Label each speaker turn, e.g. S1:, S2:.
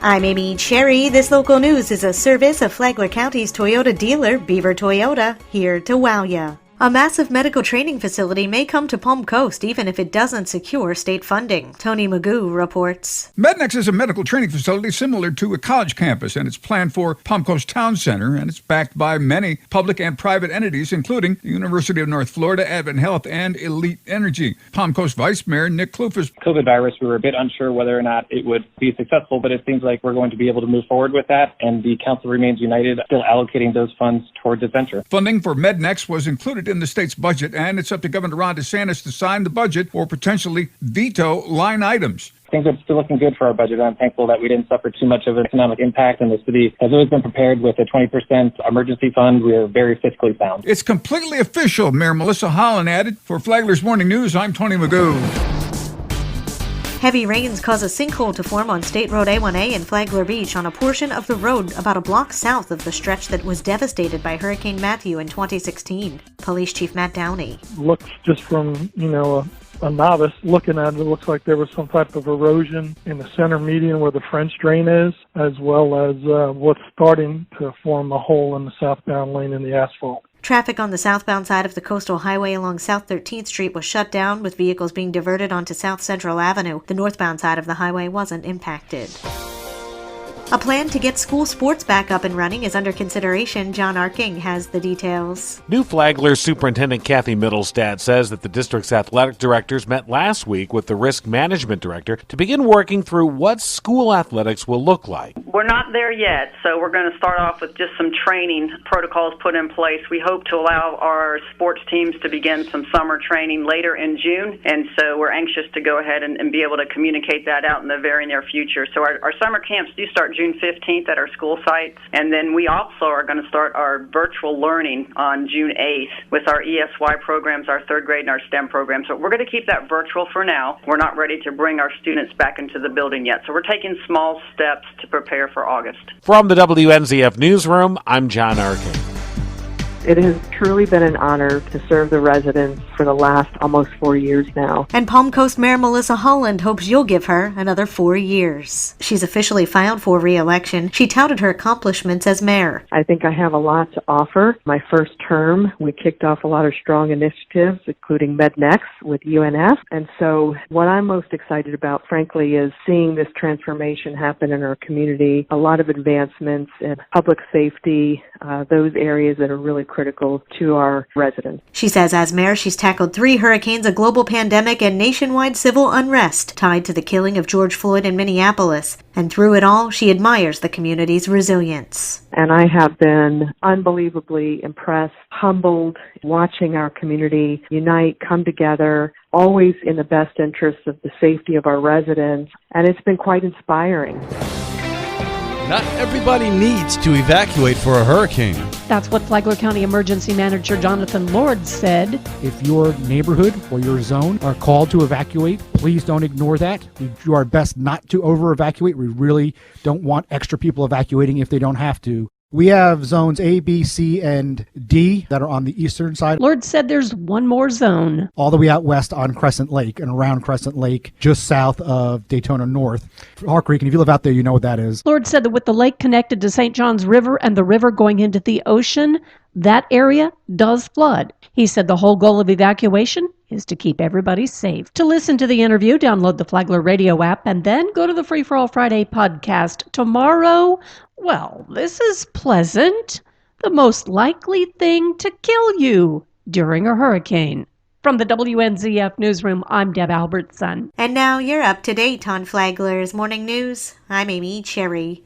S1: I'm Amy Cherry. This local news is a service of Flagler County's Toyota dealer, Beaver Toyota, here to wow ya. A massive medical training facility may come to Palm Coast even if it doesn't secure state funding. Tony Magoo reports.
S2: Mednex is a medical training facility similar to a college campus, and it's planned for Palm Coast Town Center, and it's backed by many public and private entities, including the University of North Florida, Advent Health, and Elite Energy. Palm Coast Vice Mayor Nick Kloufis.
S3: COVID virus, we were a bit unsure whether or not it would be successful, but it seems like we're going to be able to move forward with that, and the council remains united, still allocating those funds towards its venture.
S2: Funding for Mednex was included in the state's budget, and it's up to Governor Ron DeSantis to sign the budget or potentially veto line items.
S3: Things are still looking good for our budget. I'm thankful that we didn't suffer too much of an economic impact, and the city has always been prepared with a 20% emergency fund. We are very fiscally sound.
S2: It's completely official, Mayor Melissa Holland added. For Flagler's Morning News, I'm Tony Magoo.
S1: Heavy rains cause a sinkhole to form on State Road A1A in Flagler Beach on a portion of the road about a block south of the stretch that was devastated by Hurricane Matthew in 2016. Police Chief Matt Downey.
S4: Looks just from, a novice looking at it, looks like there was some type of erosion in the center median where the French drain is, as well as what's starting to form a hole in the southbound lane in the asphalt.
S1: Traffic on the southbound side of the coastal highway along South 13th Street was shut down, with vehicles being diverted onto South Central Avenue. The northbound side of the highway wasn't impacted. A plan to get school sports back up and running is under consideration. John Arking has the details.
S5: New Flagler Superintendent Kathy Middlestad says that the district's athletic directors met last week with the risk management director to begin working through what school athletics will look like.
S6: We're not there yet, so we're going to start off with just some training protocols put in place. We hope to allow our sports teams to begin some summer training later in June, and so we're anxious to go ahead and be able to communicate that out in the very near future. So our summer camps do start June 15th at our school sites, and then we also are going to start our virtual learning on June 8th with our ESY programs, our third grade and our STEM programs. So we're going to keep that virtual for now. We're not ready to bring our students back into the building yet, so we're taking small steps to prepare for August.
S5: From the WNZF Newsroom, I'm John Arkin.
S7: It has truly been an honor to serve the residents for the last almost 4 years now.
S1: And Palm Coast Mayor Melissa Holland hopes you'll give her another 4 years. She's officially filed for re-election. She touted her accomplishments as mayor.
S7: I think I have a lot to offer. My first term, we kicked off a lot of strong initiatives, including Mednex with UNF. And so what I'm most excited about, frankly, is seeing this transformation happen in our community. A lot of advancements in public safety, those areas that are really critical to our residents.
S1: She says as mayor, she's tackled 3 hurricanes, a global pandemic, and nationwide civil unrest tied to the killing of George Floyd in Minneapolis. And through it all, she admires the community's resilience.
S7: And I have been unbelievably impressed, humbled, watching our community unite, come together, always in the best interests of the safety of our residents. And it's been quite inspiring.
S8: Not everybody needs to evacuate for a hurricane.
S9: That's what Flagler County Emergency Manager Jonathan Lord said.
S10: If your neighborhood or your zone are called to evacuate, please don't ignore that. We do our best not to over-evacuate. We really don't want extra people evacuating if they don't have to. We have zones A, B, C, and D that are on the eastern side.
S9: Lord said there's one more zone.
S10: All the way out west on Crescent Lake and around Crescent Lake, just south of Daytona North. Hawk Creek, and if you live out there, you know what that is.
S9: Lord said that with the lake connected to St. John's River and the river going into the ocean, that area does flood. He said the whole goal of evacuation is to keep everybody safe. To listen to the interview, download the Flagler radio app and then go to the Free for All Friday podcast. Tomorrow, well, this is pleasant. The most likely thing to kill you during a hurricane. From the WNZF Newsroom, I'm Deb Albertson.
S1: And now you're up to date on Flagler's Morning News. I'm Amy Cherry.